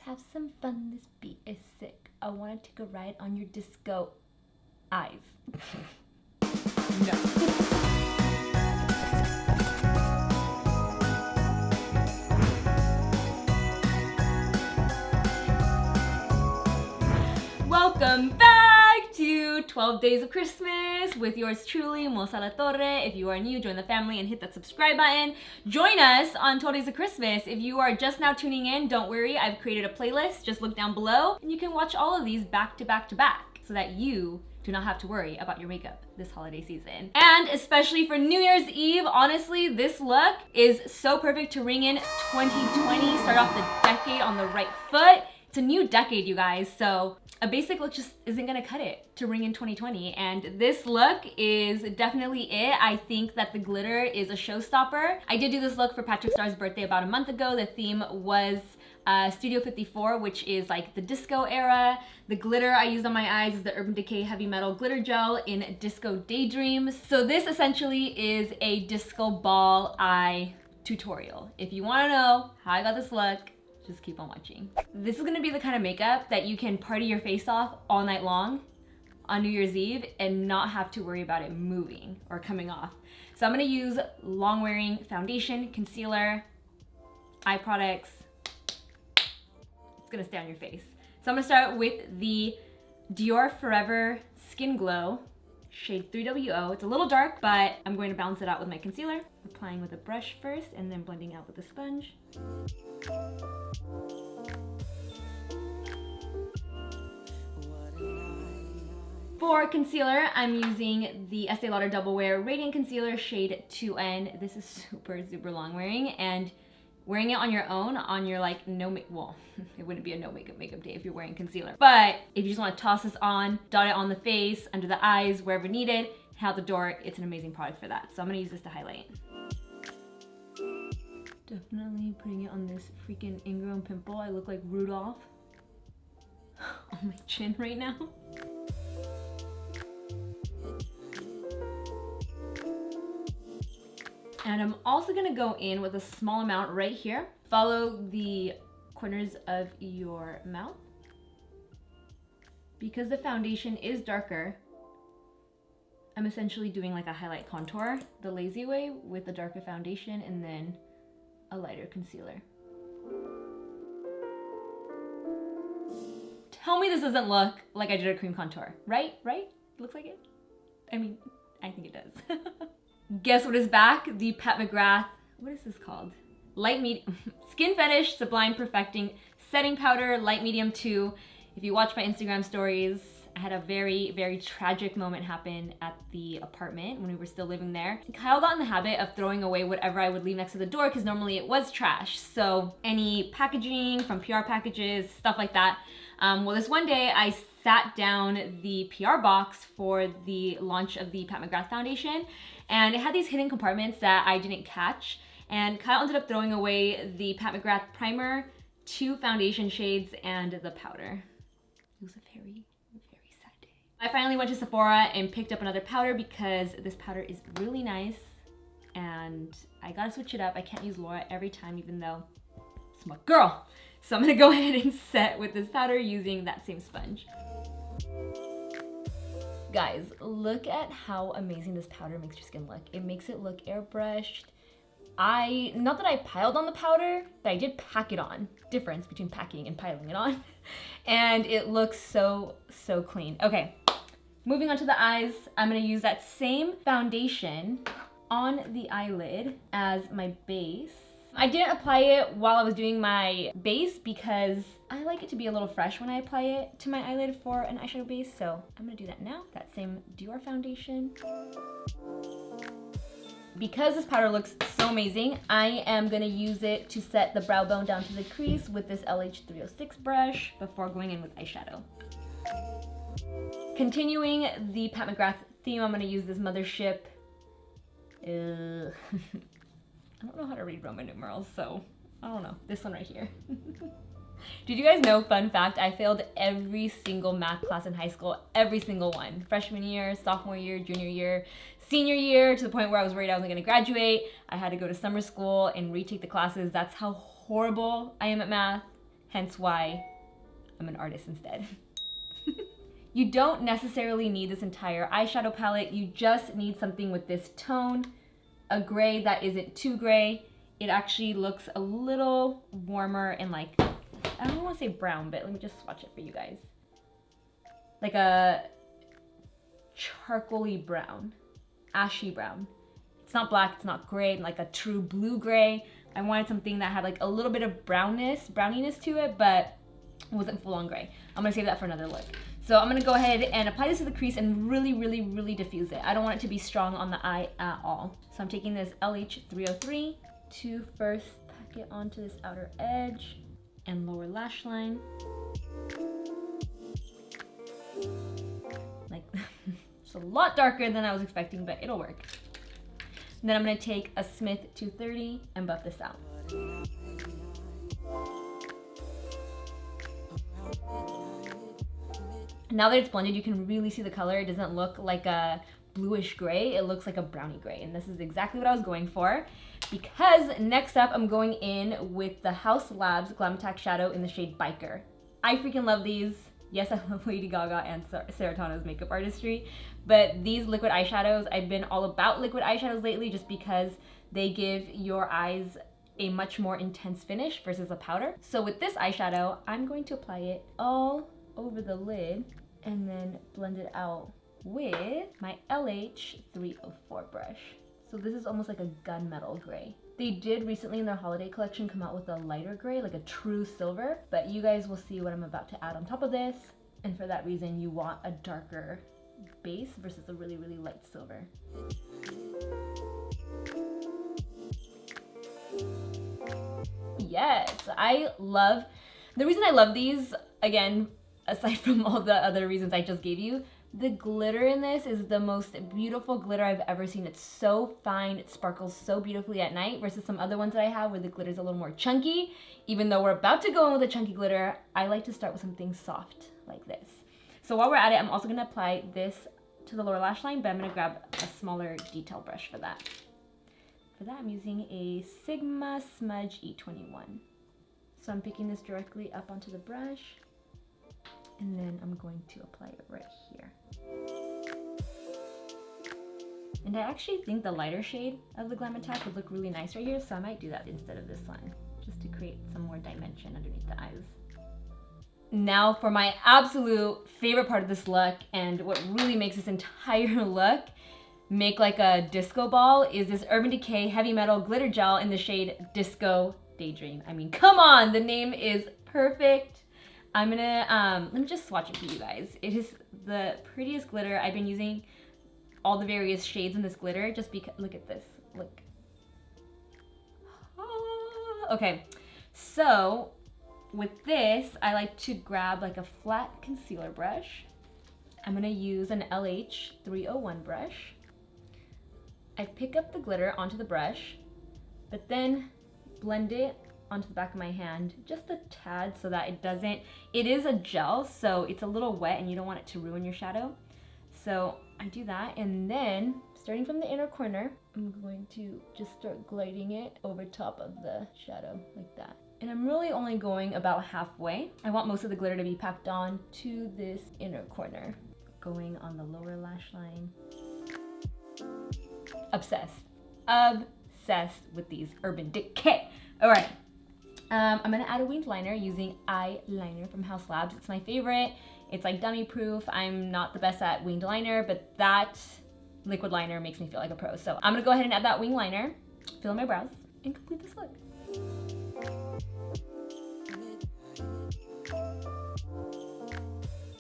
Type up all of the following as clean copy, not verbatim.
have some fun, this beat is sick. I wanna take a ride on your disco eyes. No. Welcome back to 12 Days of Christmas with yours truly, Alatorre. If you are new, join the family and hit that subscribe button. Join us on 12 Days of Christmas. If you are just now tuning in, don't worry, I've created a playlist. Just look down below and you can watch all of these back to back to back so that you do not have to worry about your makeup this holiday season. And especially for New Year's Eve, honestly, this look is so perfect to ring in 2020, start off the decade on the right foot. It's a new decade, you guys, so a basic look just isn't gonna cut it to ring in 2020, and this look is definitely it. I think that the glitter is a showstopper. I did do this look for Patrick Starr's birthday about a month ago. The theme was Studio 54, which is like the disco era. The glitter I used on my eyes is the Urban Decay Heavy Metal Glitter Gel in Disco Daydream. So this essentially is a disco ball eye tutorial. If you wanna know how I got this look, just keep on watching. This is gonna be the kind of makeup that you can party your face off all night long on New Year's Eve and not have to worry about it moving or coming off. So I'm gonna use long wearing foundation, concealer, eye products. It's gonna stay on your face. So I'm gonna start with the DIOR Forever Skin Glow, shade 3WO. It's a little dark, but I'm going to balance it out with my concealer. Applying with a brush first and then blending out with a sponge. For concealer, I'm using the Estee Lauder Double Wear Radiant Concealer shade 2N. This is super, super long wearing, and wearing it on your own, on your like well, it wouldn't be a no makeup day if you're wearing concealer. But if you just want to toss this on, dot it on the face, under the eyes, wherever needed, out the door, it's an amazing product for that. So I'm gonna use this to highlight. Definitely putting it on this freaking ingrown pimple. I look like Rudolph on my chin right now. And I'm also gonna go in with a small amount right here. Follow the corners of your mouth. Because the foundation is darker, I'm essentially doing like a highlight contour the lazy way with the darker foundation and then a lighter concealer. Tell me this doesn't look like I did a cream contour, right? Right? Looks like it? I mean, I think it does. Guess what is back? The Pat McGrath, what is this called? Skin Fetish Sublime Perfecting Setting Powder, Light Medium 2. If you watch my Instagram stories, I had a very, very tragic moment happen at the apartment when we were still living there. Kyle got in the habit of throwing away whatever I would leave next to the door because normally it was trash. So any packaging from PR packages, stuff like that. Well, this one day I sat down the PR box for the launch of the Pat McGrath foundation, and it had these hidden compartments that I didn't catch. And Kyle ended up throwing away the Pat McGrath primer, 2 foundation shades, and the powder. It was a very, very sad day. I finally went to Sephora and picked up another powder because this powder is really nice and I gotta switch it up. I can't use Laura every time, even though it's my girl. So I'm gonna go ahead and set with this powder using that same sponge. Guys, look at how amazing this powder makes your skin look. It makes it look airbrushed. Not that I piled on the powder, but I did pack it on. Difference between packing and piling it on. And it looks so, so clean. Okay, moving on to the eyes. I'm gonna use that same foundation on the eyelid as my base. I didn't apply it while I was doing my base because I like it to be a little fresh when I apply it to my eyelid for an eyeshadow base. So I'm gonna do that now. That same DIOR foundation. Because this powder looks so amazing, I am gonna use it to set the brow bone down to the crease with this LH306 brush before going in with eyeshadow. Continuing the Pat McGrath theme, I'm gonna use this Mothership. I don't know how to read Roman numerals, so I don't know. This one right here. Did you guys know, fun fact, I failed every single math class in high school, every single one. Freshman year, sophomore year, junior year, senior year, to the point where I was worried I wasn't gonna graduate. I had to go to summer school and retake the classes. That's how horrible I am at math. hence why I'm an artist instead. You don't necessarily need this entire eyeshadow palette. You just need something with this tone, a gray that isn't too gray. It actually looks a little warmer and like, I don't want to say brown, but let me just swatch it for you guys. Like a charcoaly brown, ashy brown. It's not black, it's not gray, like a true blue gray. I wanted something that had like a little bit of browniness to it, but it wasn't full on gray. I'm gonna save that for another look. So I'm gonna go ahead and apply this to the crease and really, really, really diffuse it. I don't want it to be strong on the eye at all. So I'm taking this LH303 to first pack it onto this outer edge and lower lash line. Like, it's a lot darker than I was expecting, but it'll work. And then I'm gonna take a Smith 230 and buff this out. Now that it's blended, you can really see the color. It doesn't look like a bluish gray, it looks like a brownie gray. And this is exactly what I was going for, because next up I'm going in with the HAUS Labs Glam Attack Shadow in the shade Biker. I freaking love these. Yes, I love Lady Gaga and Sarah Tana's makeup artistry, but these liquid eyeshadows, I've been all about liquid eyeshadows lately just because they give your eyes a much more intense finish versus a powder. So with this eyeshadow, I'm going to apply it all over the lid and then blend it out with my LH304 brush. So this is almost like a gunmetal gray. They did recently in their holiday collection come out with a lighter gray, like a true silver, but you guys will see what I'm about to add on top of this. And for that reason, you want a darker base versus a really, really light silver. Yes, the reason I love these, again, aside from all the other reasons I just gave you, the glitter in this is the most beautiful glitter I've ever seen. It's so fine, it sparkles so beautifully at night versus some other ones that I have where the glitter's a little more chunky. Even though we're about to go in with a chunky glitter, I like to start with something soft like this. So while we're at it, I'm also gonna apply this to the lower lash line, but I'm gonna grab a smaller detail brush for that. For that, I'm using a Sigma Smudge E21. So I'm picking this directly up onto the brush, and then I'm going to apply it right here. And I actually think the lighter shade of the Glam Attack would look really nice right here, so I might do that instead of this line, just to create some more dimension underneath the eyes. Now for my absolute favorite part of this look, and what really makes this entire look make like a disco ball, is this Urban Decay Heavy Metal Glitter Gel in the shade Disco Daydream. I mean, come on, the name is perfect. I'm gonna, let me just swatch it for you guys. It is the prettiest glitter. I've been using all the various shades in this glitter just because, look at this, look. Okay, so with this, I like to grab like a flat concealer brush. I'm gonna use an LH301 brush. I pick up the glitter onto the brush, but then blend it onto the back of my hand just a tad so that it is a gel, so it's a little wet and you don't want it to ruin your shadow. So I do that, and then starting from the inner corner, I'm going to just start gliding it over top of the shadow like that. And I'm really only going about halfway. I want most of the glitter to be packed on to this inner corner, going on the lower lash line. Obsessed with these Urban Decay. All right. I'm gonna add a winged liner using Eye-Lie-Ner from HAUS Labs. It's my favorite. It's like dummy proof. I'm not the best at winged liner, but that liquid liner makes me feel like a pro. So I'm gonna go ahead and add that winged liner, fill in my brows, and complete this look.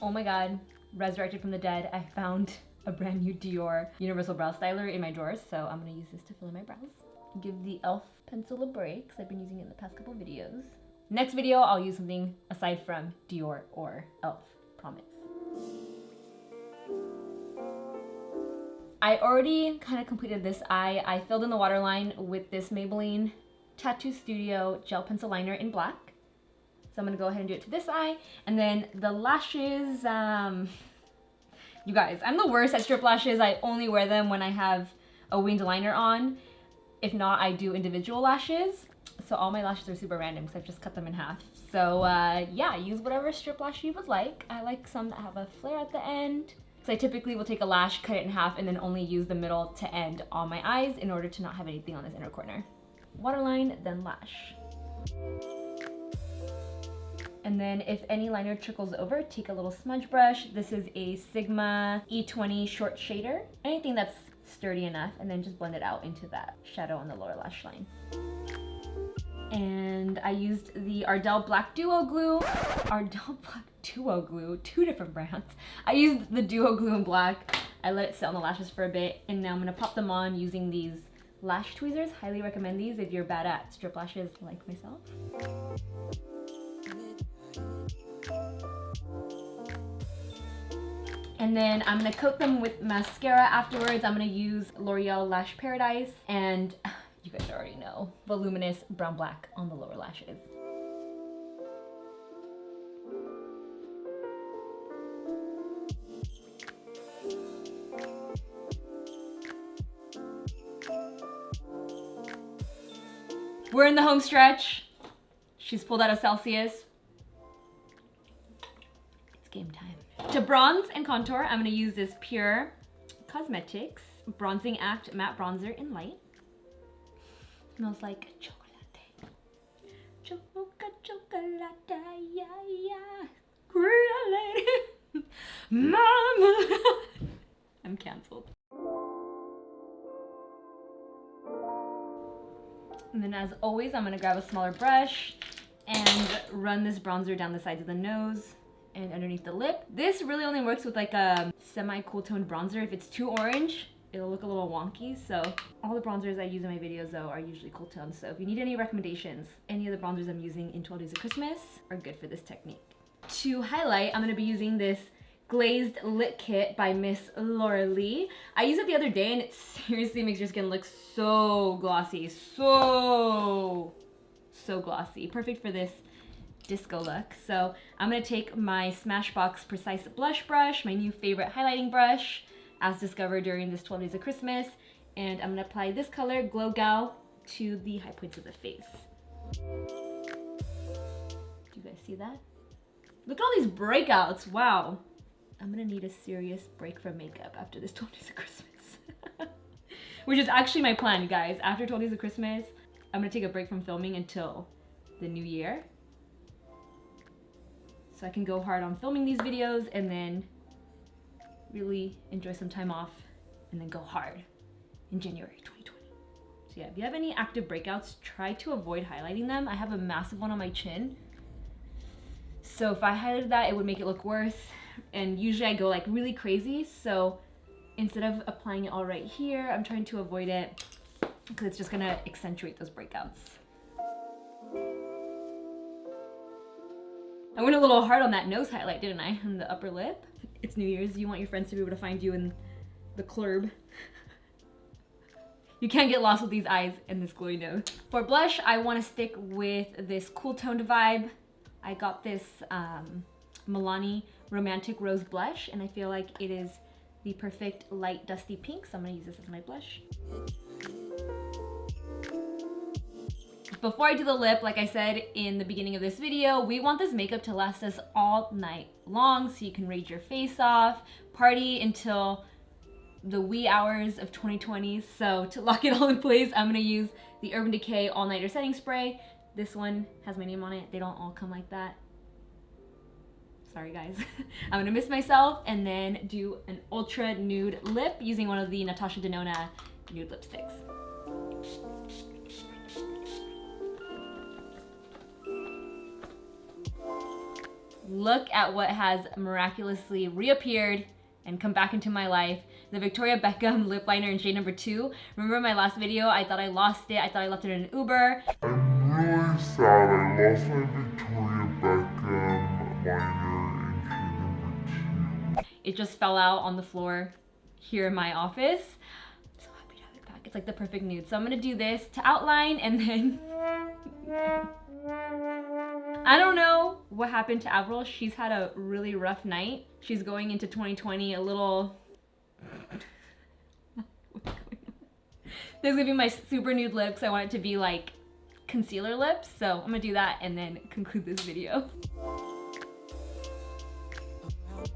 Oh my God, resurrected from the dead. I found a brand new DIOR Universal Brow Styler in my drawers, so I'm gonna use this to fill in my brows. Give the e.l.f. pencil a break, because I've been using it in the past couple videos. Next video, I'll use something aside from DIOR or e.l.f., promise. I already kind of completed this eye. I filled in the waterline with this Maybelline Tattoo Studio Gel Pencil Liner in black. So I'm gonna go ahead and do it to this eye. And then the lashes, you guys, I'm the worst at strip lashes. I only wear them when I have a winged liner on. If not, I do individual lashes. so all my lashes are super random because I've just cut them in half. So yeah, use whatever strip lash you would like. I like some that have a flare at the end. So I typically will take a lash, cut it in half, and then only use the middle to end on my eyes in order to not have anything on this inner corner. Waterline, then lash. And then if any liner trickles over, take a little smudge brush. This is a Sigma E20 short shader. Anything that's sturdy enough, and then just blend it out into that shadow on the lower lash line. And I used the Ardell Black Duo Glue. Ardell Black Duo Glue, 2 different brands. I used the Duo Glue in black. I let it sit on the lashes for a bit, and now I'm gonna pop them on using these lash tweezers. Highly recommend these if you're bad at strip lashes like myself. And then I'm gonna coat them with mascara afterwards. I'm gonna use L'Oreal Lash Paradise, and you guys already know, Voluminous Brown Black on the lower lashes. We're in the home stretch. She's pulled out a Celsius. It's game time. To bronze and contour, I'm gonna use this Pure Cosmetics Bronzing Act Matte Bronzer in Light. Smells like chocolate. Chocolate, yeah, yeah. Great. Mama. I'm canceled. And then as always, I'm gonna grab a smaller brush and run this bronzer down the sides of the nose and underneath the lip. This really only works with like a semi-cool toned bronzer. If it's too orange, it'll look a little wonky. So all the bronzers I use in my videos though are usually cool toned. So if you need any recommendations, any of the bronzers I'm using in 12 Days of Christmas are good for this technique. To highlight, I'm gonna be using this Glazed Lit Kit by Miss L'Oreal. I used it the other day and it seriously makes your skin look so glossy. So glossy. Perfect for this disco look. So I'm gonna take my Smashbox Precise Blush Brush, my new favorite highlighting brush, as discovered during this 12 Days of Christmas, and I'm gonna apply this color, Glow Gal, to the high points of the face. Do you guys see that? Look at all these breakouts, wow. I'm gonna need a serious break from makeup after this 12 Days of Christmas. Which is actually my plan, you guys. After 12 Days of Christmas, I'm gonna take a break from filming until the new year. So I can go hard on filming these videos and then really enjoy some time off and then go hard in January 2020. So yeah, if you have any active breakouts, try to avoid highlighting them. I have a massive one on my chin. So if I highlighted that, it would make it look worse. And usually I go like really crazy. So instead of applying it all right here, I'm trying to avoid it because it's just gonna accentuate those breakouts. I went a little hard on that nose highlight, didn't I? On the upper lip. It's New Year's. You want your friends to be able to find you in the club. You can't get lost with these eyes and this glowy nose. For blush, I want to stick with this cool toned vibe. I got this Milani Romantic Rose blush, and I feel like it is the perfect light dusty pink, so I'm going to use this as my blush. Before I do the lip, like I said in the beginning of this video, we want this makeup to last us all night long so you can rage your face off, party until the wee hours of 2020. So to lock it all in place, I'm gonna use the Urban Decay All Nighter Setting Spray. This one has my name on it. They don't all come like that. Sorry guys. I'm gonna miss myself and then do an ultra nude lip using one of the Natasha Denona nude lipsticks. Look at what has miraculously reappeared and come back into my life. The Victoria Beckham lip liner in shade number 2. Remember my last video? I thought I lost it. I thought I left it in an Uber. I'm really sad. I lost my Victoria Beckham liner in shade number 2. It just fell out on the floor here in my office. I'm so happy to have it back. It's like the perfect nude. So I'm gonna do this to outline and then... I don't know what happened to Avril. She's had a really rough night. She's going into 2020 a little... What's going on? This is gonna be my super nude lip because I want it to be like concealer lips. So I'm gonna do that and then conclude this video. Is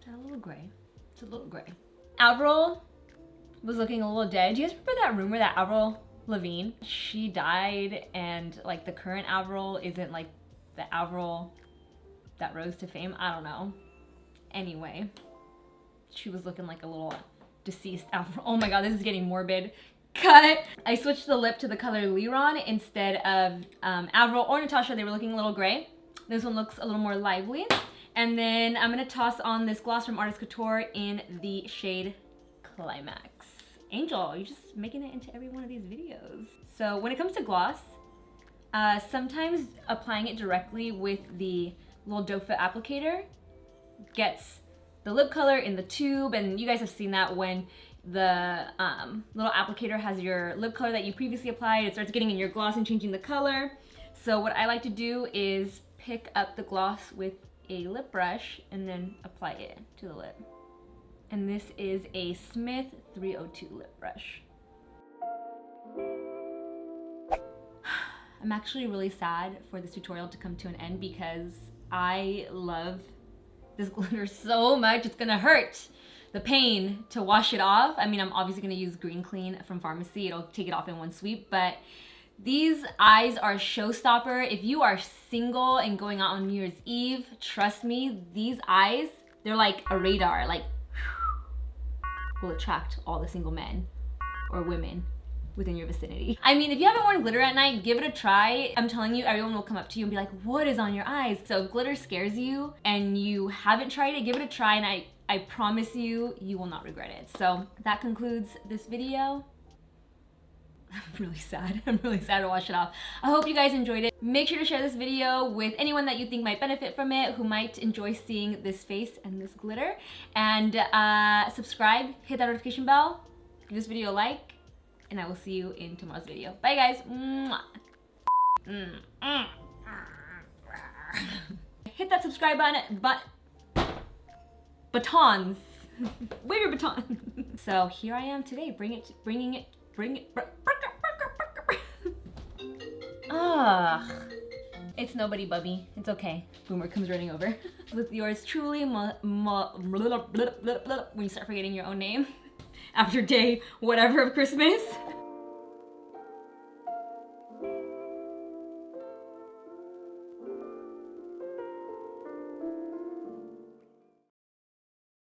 that a little gray? It's a little gray. Avril was looking a little dead. Do you guys remember that rumor that Avril Lavigne, she died, and like the current Avril isn't like the Avril that rose to fame? I don't know. Anyway, she was looking like a little deceased Avril. Oh my god, this is getting morbid. Cut! I switched the lip to the color Liron instead of Avril or Natasha. They were looking a little gray. This one looks a little more lively. And then I'm gonna toss on this gloss from Artist Couture in the shade Climax. Angel, you're just making it into every one of these videos. So when it comes to gloss, sometimes applying it directly with the little doe foot applicator gets the lip color in the tube, and you guys have seen that when the little applicator has your lip color that you previously applied, it starts getting in your gloss and changing the color. So what I like to do is pick up the gloss with a lip brush and then apply it to the lip. And this is a Smith 302 lip brush. I'm actually really sad for this tutorial to come to an end because I love this glitter so much. It's gonna hurt the pain to wash it off. I mean, I'm obviously gonna use Green Clean from Pharmacy. It'll take it off in one sweep, but these eyes are a showstopper. If you are single and going out on New Year's Eve, trust me, these eyes, they're like a radar, like will attract all the single men or women within your vicinity. I mean, if you haven't worn glitter at night, give it a try. I'm telling you, everyone will come up to you and be like, what is on your eyes? So if glitter scares you and you haven't tried it, give it a try, and I promise you, you will not regret it. So that concludes this video. I'm really sad. I'm really sad to wash it off. I hope you guys enjoyed it. Make sure to share this video with anyone that you think might benefit from it, who might enjoy seeing this face and this glitter. And subscribe, hit that notification bell, give this video a like, and I will see you in tomorrow's video. Bye guys. Hit that subscribe button, batons. Wave your baton. So here I am today, bringing it. Ugh. It's nobody, Bubby. It's okay. Boomer comes running over. With yours truly, when you start forgetting your own name after day whatever of Christmas.